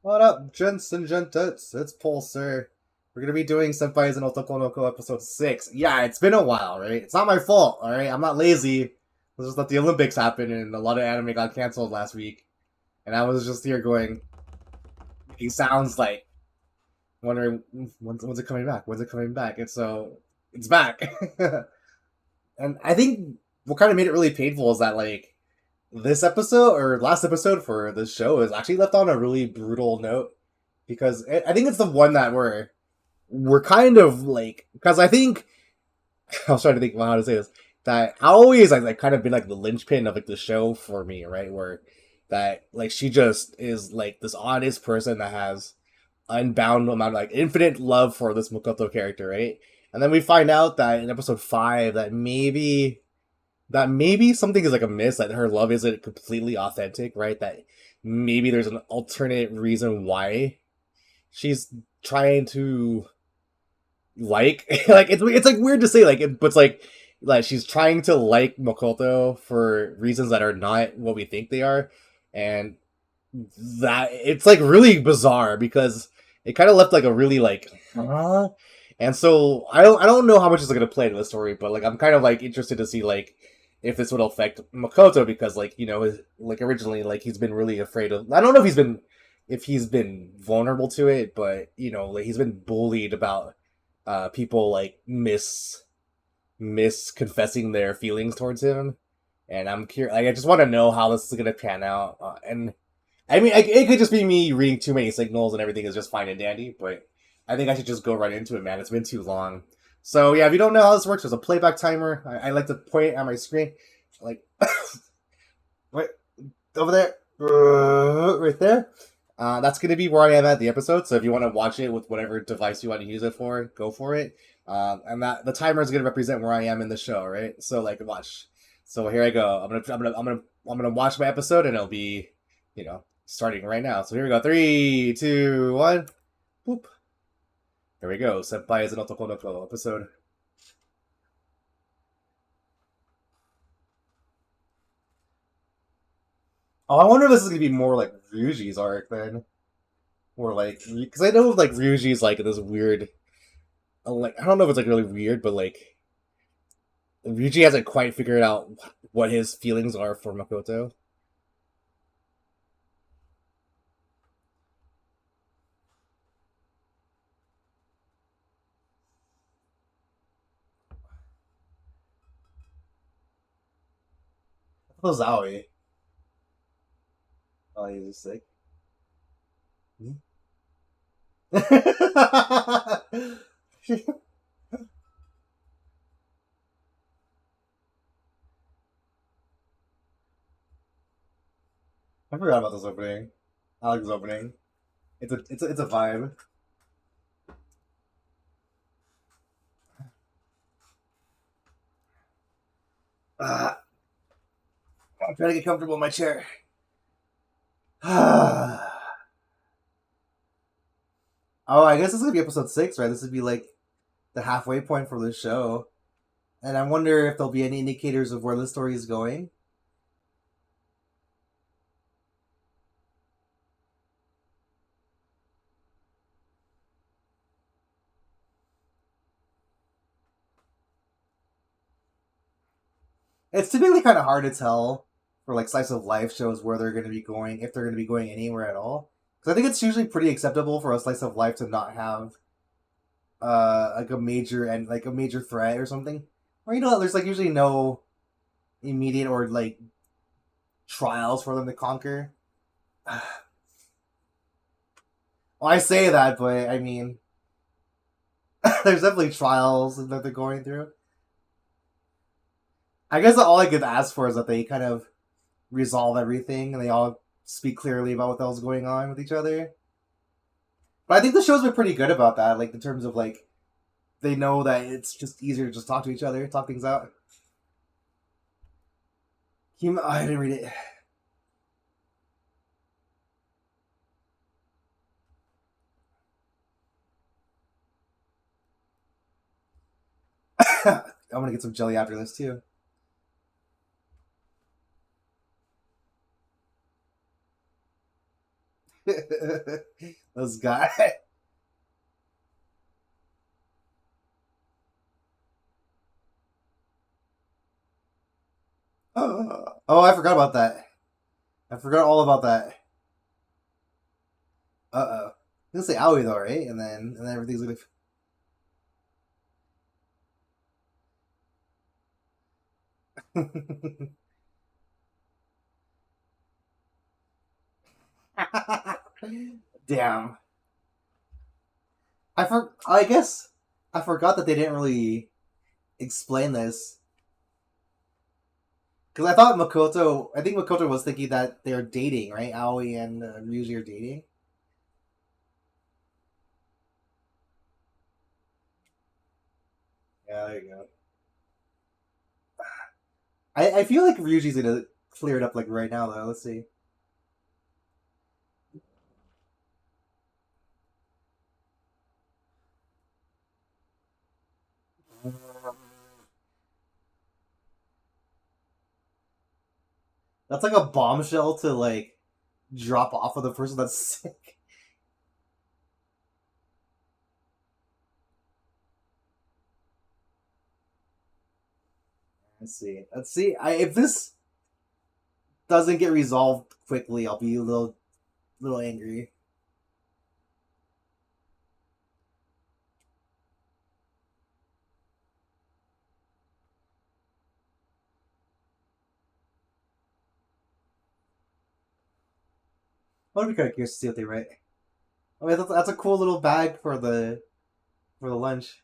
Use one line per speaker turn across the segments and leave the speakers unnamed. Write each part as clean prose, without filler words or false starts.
What up, gents and gentettes? It's Pulsar. We're gonna be doing Senpai's and Otokonoko episode 6. Yeah, it's been a while, right? It's not my fault, alright? I'm not lazy. It's just that the Olympics happened and a lot of anime got cancelled last week. And I was just here going, making sounds like, wondering, when's it coming back? When's it coming back? And so, it's back. And I think what kind of made it really painful is that, like, this episode or last episode for this show is actually left on a really brutal note because I think it's the one that we're kind of like, because I think I was trying to think about how to say this, that I always like kind of been like the linchpin of like the show for me, right? Where that like she just is like this honest person that has unbound amount of like infinite love for this Makoto character, right? And then we find out that in episode 5 that maybe something is like amiss, that her love isn't completely authentic, right? That maybe there's an alternate reason why she's trying to like like it's like weird to say but it's like she's trying to like Makoto for reasons that are not what we think they are, and that it's like really bizarre because it kind of left like a really like and so I don't know how much is going to play into the story, but like I'm kind of like interested to see like if this would affect Makoto because like like originally like he's been really afraid of, I don't know if he's been vulnerable to it, but like he's been bullied about people like miss confessing their feelings towards him, and I'm curious. Like, I just want to know how this is gonna pan out, and I mean, it could just be me reading too many signals and everything is just fine and dandy, but I think I should just go right into it, man. It's been too long. So yeah, if you don't know how this works, there's a playback timer. I like to point it at my screen, like right over there, right there. That's gonna be where I am at the episode. So if you want to watch it with whatever device you want to use it for, go for it. And that the timer is gonna represent where I am in the show, right? So like, watch. So here I go. I'm gonna watch my episode, and it'll be, starting right now. So here we go. 3, 2, 1. Boop. Here we go. Senpai is an Otokonoko episode. Oh, I wonder if this is gonna be more like Ryuji's arc then, or like because I know like Ryuji's like this weird, like I don't know if it's like really weird, but like Ryuji hasn't quite figured out what his feelings are for Makoto. Oh, Zowie. Oh, he's just sick. Hmm? I forgot about this opening. I like this opening. It's a vibe. I'm trying to get comfortable in my chair. Oh, I guess this is gonna be episode 6, right? This would be like the halfway point for the show, and I wonder if there'll be any indicators of where the story is going. It's typically kind of hard to tell for like slice of life shows where they're going to be going, if they're going to be going anywhere at all. Because I think it's usually pretty acceptable for a slice of life to not have like a major threat or something, or there's like usually no immediate or like trials for them to conquer. Well, I say that, but I mean, there's definitely trials that they're going through. I guess all I could ask for is that they kind of resolve everything and they all speak clearly about what the hell's going on with each other. But I think the show's been pretty good about that, like in terms of like they know that it's just easier to just talk to each other, talk things out. I didn't read it. I'm gonna get some jelly after this too. This guy. Oh, I forgot about that. I forgot all about that. Uh-oh. I'm gonna say Aoi though, right? And then everything's gonna. Damn. I guess I forgot that they didn't really explain this. Because I think Makoto was thinking that they're dating, right? Aoi and Ryuji are dating. Yeah, there you go. I feel like Ryuji's gonna clear it up like right now though. Let's see. That's like a bombshell to like drop off of the person that's sick. Let's see. Let's see. If this doesn't get resolved quickly, I'll be a little angry. I want to be kind of curious to see what they write. I mean, that's a cool little bag for the lunch.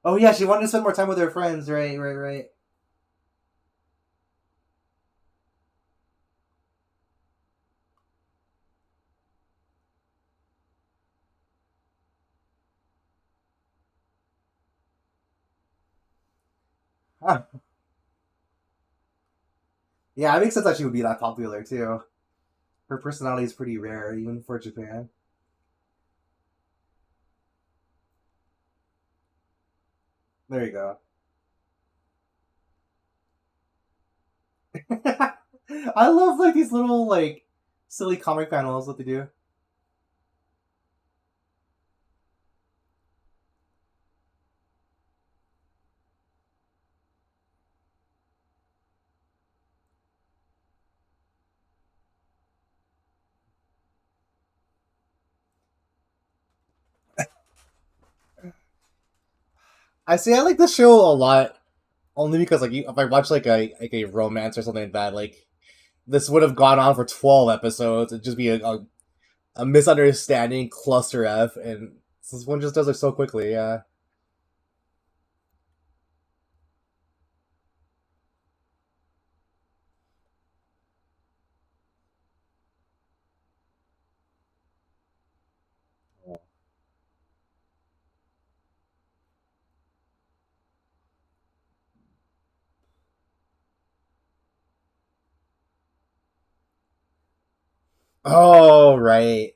Oh yeah, she wanted to spend more time with her friends. Right, right, right. Huh. Yeah, it makes sense that she would be that popular too. Her personality is pretty rare, even for Japan. There you go. I love like these little like silly comic panels that they do. I see. I like the show a lot only because like if I watch like a romance or something like that, like this would have gone on for 12 episodes. It'd just be a misunderstanding cluster F, and this one just does it so quickly. Yeah. Oh right,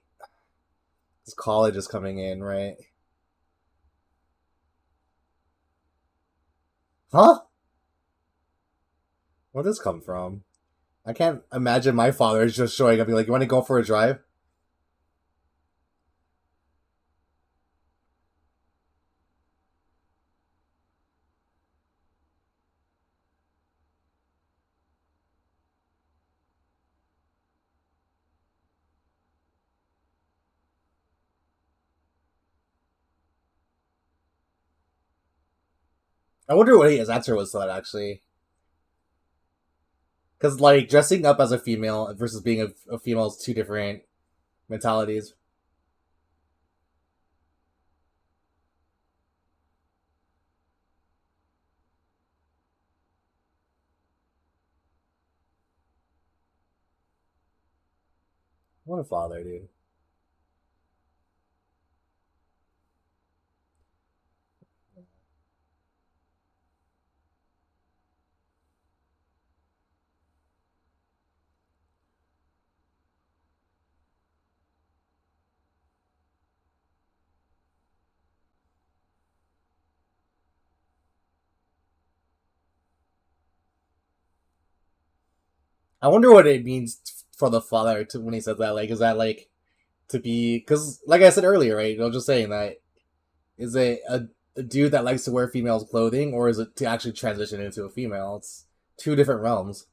this college is coming in, right? Huh? Where did this come from? I can't imagine my father is just showing up, and be like, "You want to go for a drive?" I wonder what his answer was to that actually. Because like dressing up as a female versus being a female is two different mentalities. What a father, dude. I wonder what it means for the father to when he said that? Like, is that like to be? Because like I said earlier, right? I was just saying that is it a dude that likes to wear females' clothing, or is it to actually transition into a female? It's two different realms.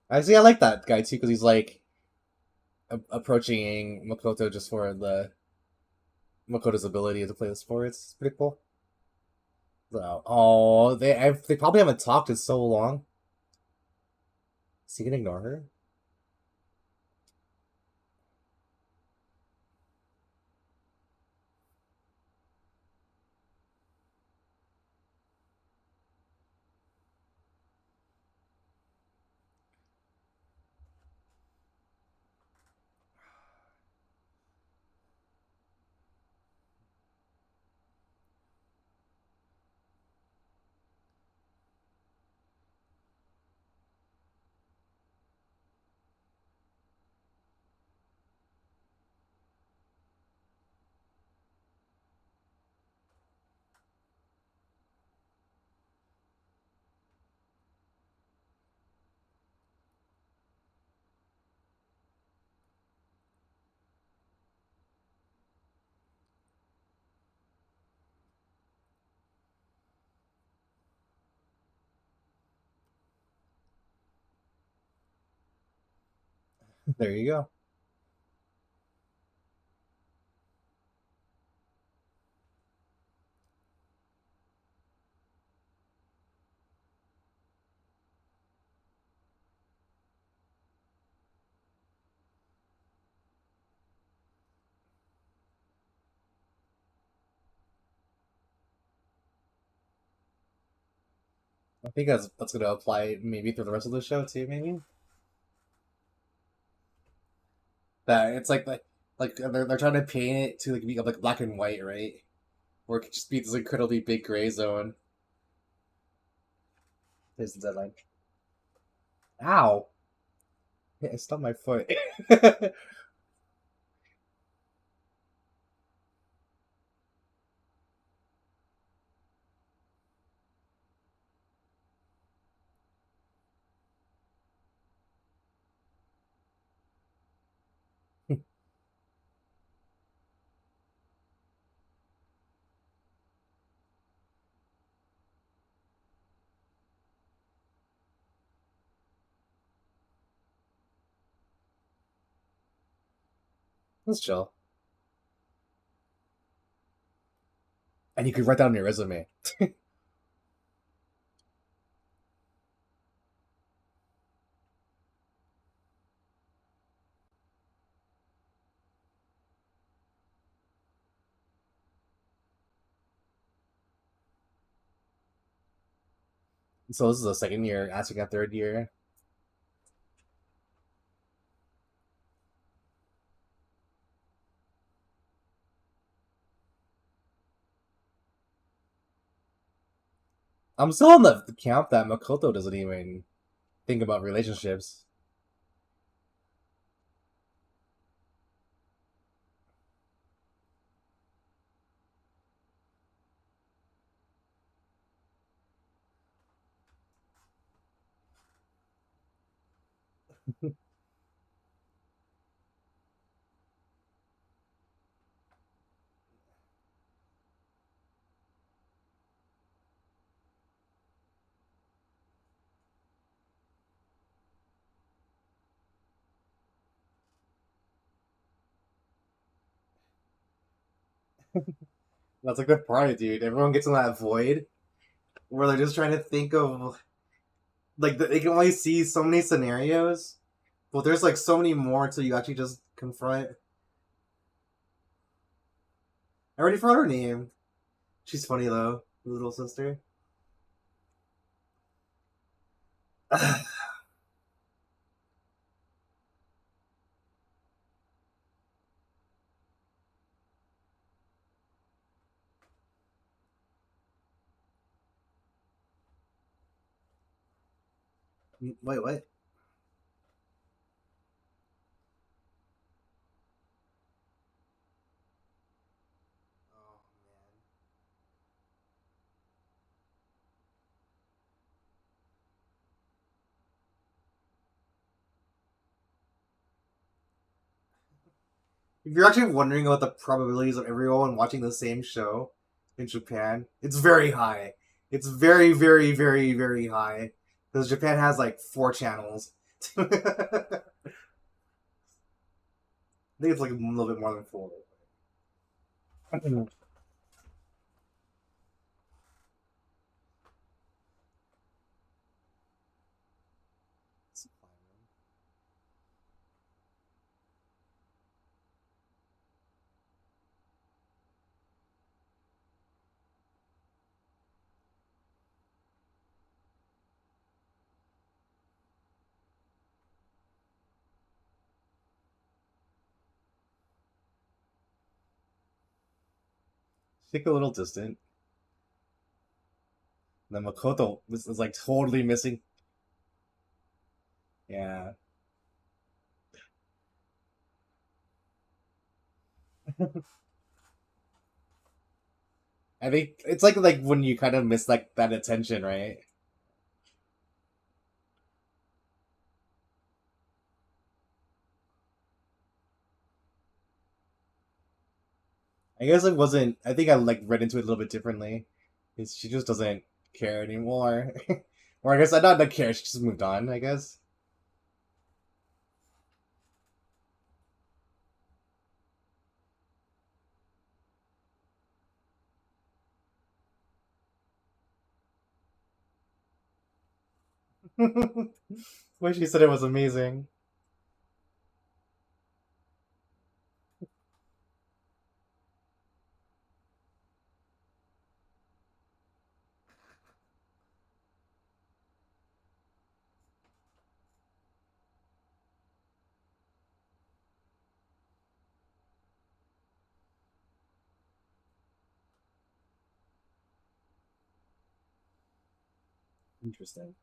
I see. I like that guy too because he's like approaching Makoto just for the Makoto's ability to play the sports. It's pretty cool. So, oh, they probably haven't talked in so long. Is he gonna ignore her? There you go. I think that's gonna apply maybe through the rest of the show too. Maybe that it's like they're trying to paint it to like be like black and white, right? Or it could just be this incredibly big gray zone. There's the deadline. Ow! Yeah, I stubbed my foot. Let's chill. And you could write that on your resume. So this is the second year, asking a third year. I'm still on the camp that Makoto doesn't even think about relationships. That's a good part, dude. Everyone gets in that void where they're just trying to think of like they can only see so many scenarios, but there's like so many more until you actually just confront. I already forgot her name. She's funny though, the little sister. Wait, what? Oh man. If you're actually wondering about the probabilities of everyone watching the same show in Japan, it's very high. It's very, very, very, very high. Because Japan has like 4 channels. I think it's like a little bit more than 4. Think a little distant. The Makoto is like totally missing. Yeah. I think it's like when you kind of miss like that attention, right? I guess it wasn't. I think I like read into it a little bit differently. She just doesn't care anymore, or I guess I not care. She just moved on. I guess. When she said it was amazing. Interesting.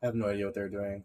I have no idea what they're doing.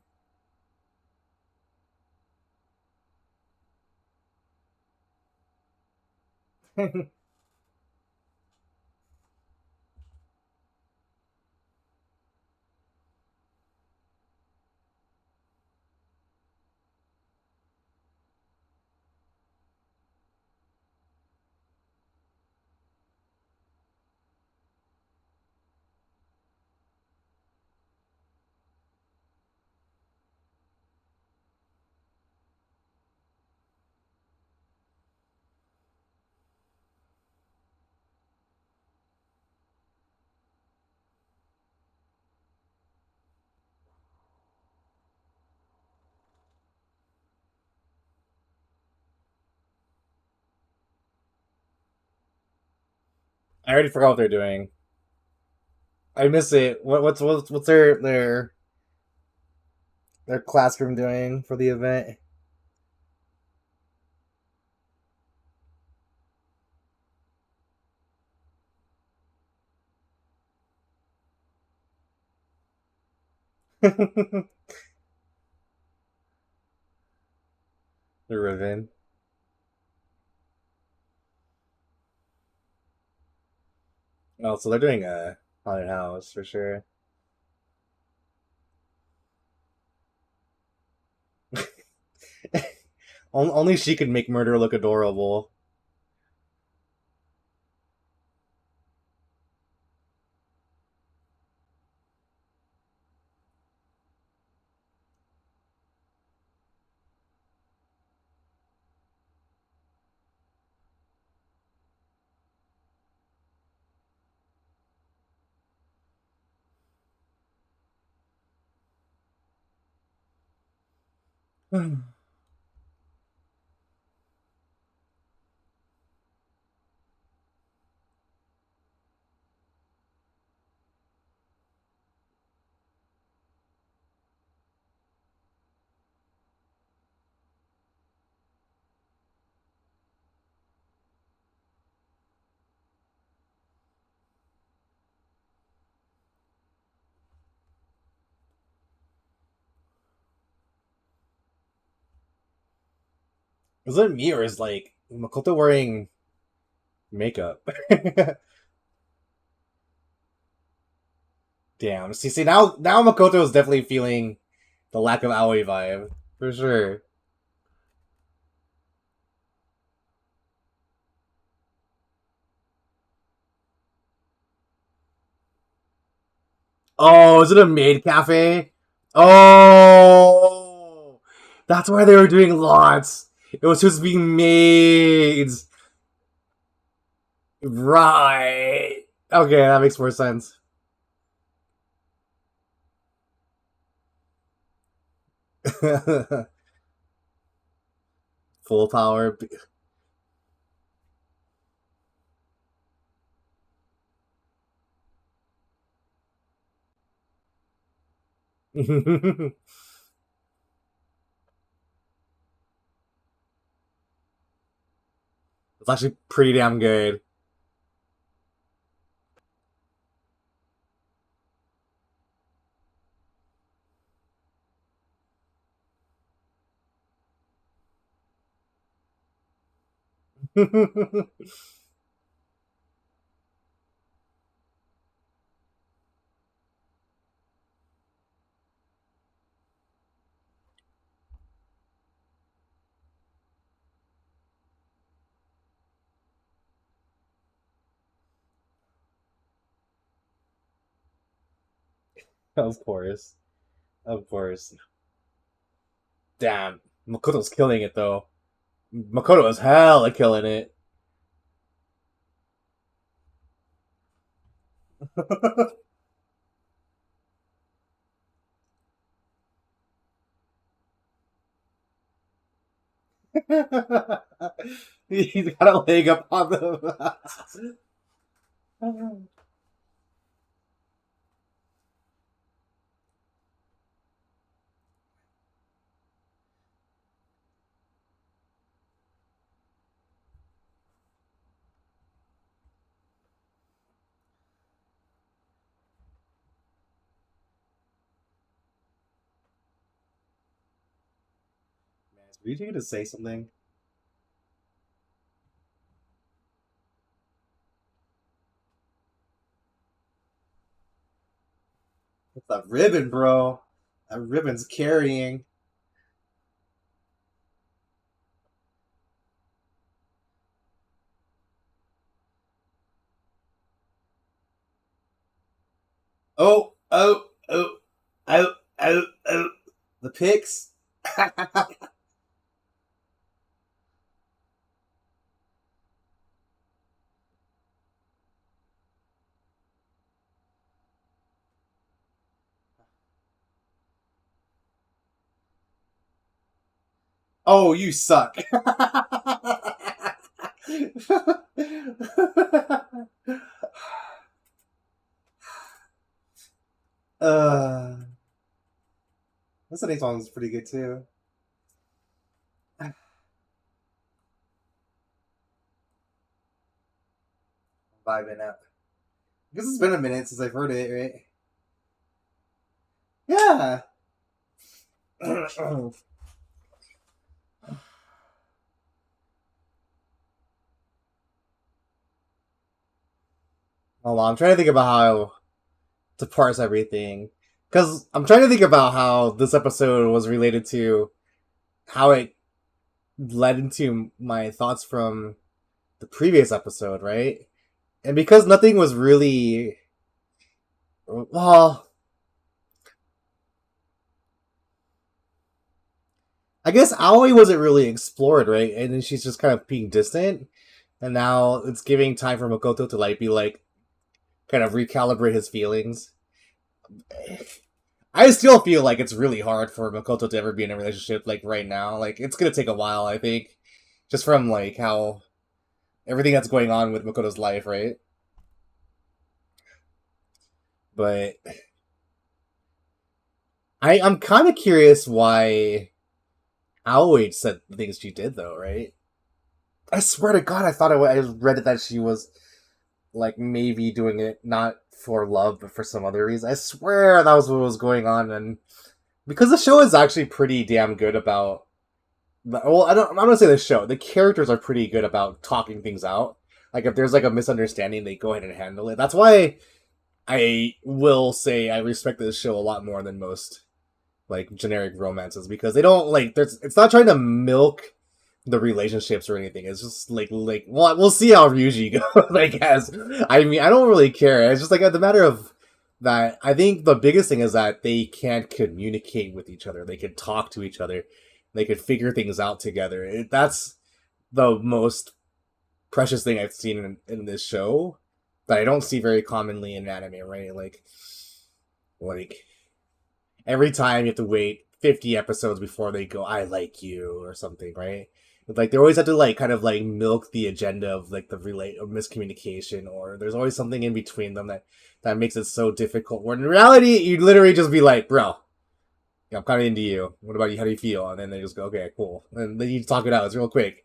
I already forgot what they're doing. I miss it. What's their classroom doing for the event? The ribbon. Oh, so they're doing a haunted house for sure. Only she could make murder look adorable. Is it me or is like Makoto wearing makeup? Damn. See now Makoto is definitely feeling the lack of Aoi vibe for sure. Oh, is it a maid cafe? Oh, that's why they were doing lots. It was just being maids. Right. Okay, that makes more sense. Full power. It's actually pretty damn good. It's of course. Of course. Damn. Makoto's killing it though. Makoto is hella killing it. He's got a leg up on the. Man, is Ryuji gonna say something? What's that ribbon, bro? That ribbon's carrying. Oh, oh, oh, oh, oh, oh. The pics. Oh, you suck. uh, this next song is pretty good too. Vibing out. Because it's been a minute since I've heard it, right? Yeah. Hold on, I'm trying to think about how to parse everything. Because I'm trying to think about how this episode was related to how it led into my thoughts from the previous episode, right? And because nothing was really. Well, I guess Aoi wasn't really explored, right? And then she's just kind of being distant. And now it's giving time for Makoto to like be like kind of recalibrate his feelings. I still feel like it's really hard for Makoto to ever be in a relationship like right now. Like it's gonna take a while, I think. Just from like how everything that's going on with Makoto's life, right? But I'm kind of curious why Aoi said the things she did, though, right? I swear to God, I thought I read it that she was like maybe doing it not for love but for some other reason. I swear that was what was going on, and because the show is actually pretty damn good about well, I'm gonna say the show. The characters are pretty good about talking things out. Like if there's like a misunderstanding, they go ahead and handle it. That's why I will say I respect this show a lot more than most like generic romances because they don't like. It's not trying to milk the relationships or anything. It's just like well, we'll see how Ryuji goes. I guess. I mean, I don't really care. It's just like the matter of that. I think the biggest thing is that they can't communicate with each other. They can talk to each other. They could figure things out together. That's the most precious thing I've seen in this show that I don't see very commonly in anime, right? Like every time you have to wait 50 episodes before they go, I like you, or something, right? Like they always have to like kind of like milk the agenda of like the relate of miscommunication, or there's always something in between them that makes it so difficult. When in reality, you'd literally just be like, bro, yeah, I'm kind of into you. What about you? How do you feel? And then they just go, okay, cool. And then you talk it out. It's real quick.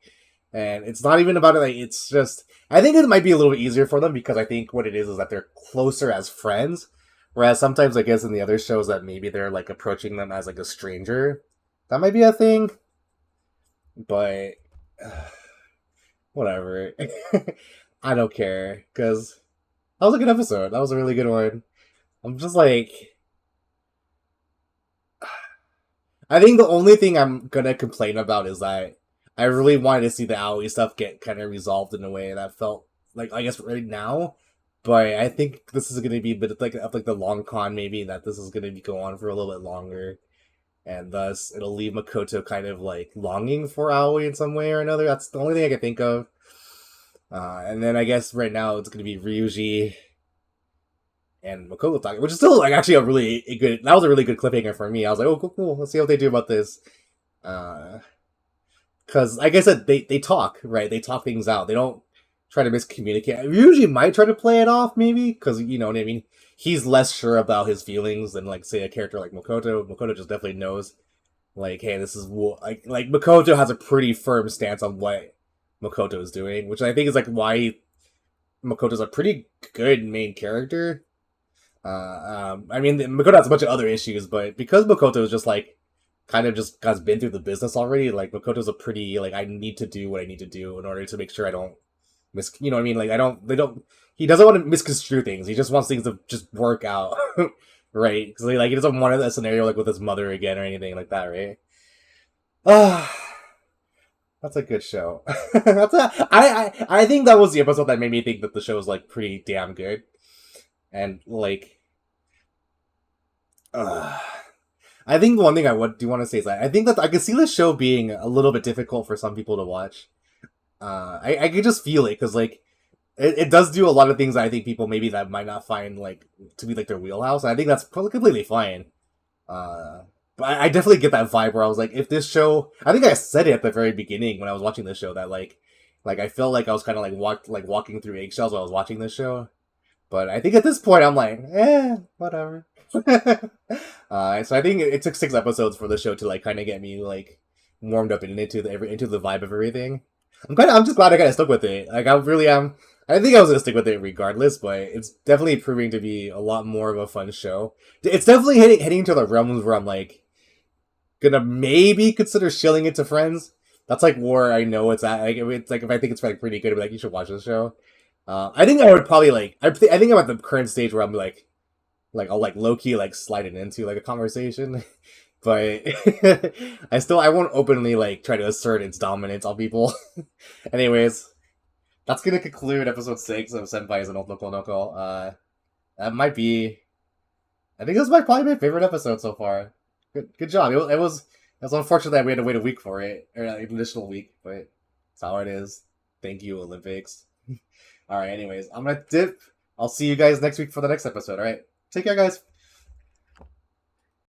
And it's not even about it. Like, it's just, I think it might be a little bit easier for them because I think what it is that they're closer as friends. Whereas sometimes, I guess, in the other shows that maybe they're like approaching them as like a stranger. That might be a thing. But, whatever. I don't care. Because that was a good episode. That was a really good one. I'm just like, I think the only thing I'm gonna complain about is that I really wanted to see the Aoi stuff get kind of resolved in a way that felt like, I guess, right now. But I think this is gonna be a bit of like the long con, maybe, that this is gonna be go on for a little bit longer. And thus, it'll leave Makoto kind of like longing for Aoi in some way or another. That's the only thing I can think of. And then I guess right now it's gonna be Ryuji and Makoto talking, which is still like actually that was a really good cliffhanger for me. I was like, oh, cool. Let's see what they do about this. Because like I said, they talk, right? They talk things out. They don't try to miscommunicate. Ryuji might try to play it off, maybe, because you know what I mean. He's less sure about his feelings than like say a character like Makoto. Makoto just definitely knows, like, hey, this is like Makoto has a pretty firm stance on what Makoto is doing, which I think is like why Makoto's a pretty good main character. I mean, Makoto has a bunch of other issues, but because Makoto is just like kind of just has been through the business already, like Makoto's a pretty like I need to do what I need to do in order to make sure I don't you know what I mean? Like he doesn't want to misconstrue things. He just wants things to just work out, right? Because like he doesn't want a scenario like with his mother again or anything like that, right? Ah. That's a good show. I think that was the episode that made me think that the show was like pretty damn good, and like I think one thing I do want to say is that I think that I could see this show being a little bit difficult for some people to watch. I could just feel it because like it does do a lot of things that I think people maybe that might not find like to be like their wheelhouse. And I think that's probably completely fine. But I definitely get that vibe where I was like, if this show, I think I said it at the very beginning when I was watching this show that like I felt like I was kind of like walking through eggshells while I was watching this show. But I think at this point I'm like, whatever. So I think it took 6 episodes for the show to like kind of get me like warmed up and into the vibe of everything. I'm just glad I kind of stuck with it. Like I really am. I think I was gonna stick with it regardless, but it's definitely proving to be a lot more of a fun show. It's definitely heading to the realms where I'm like gonna maybe consider shilling it to friends. That's like where I know it's at. Like it's like if I think it's like pretty good, I'd be like, you should watch this show. I think I would probably like. I think I'm at the current stage where I'm like I'll like low key like slide it into like a conversation, but I won't openly like try to assert its dominance on people. Anyways, that's gonna conclude episode 6 of Senpai's and Otokonoko. That might be. I think this might probably be my favorite episode so far. Good job. It was unfortunate that we had to wait a week for it, or an additional week, but that's how it is. Thank you, Olympics. All right. Anyways, I'm gonna dip. I'll see you guys next week for the next episode. All right. Take care, guys.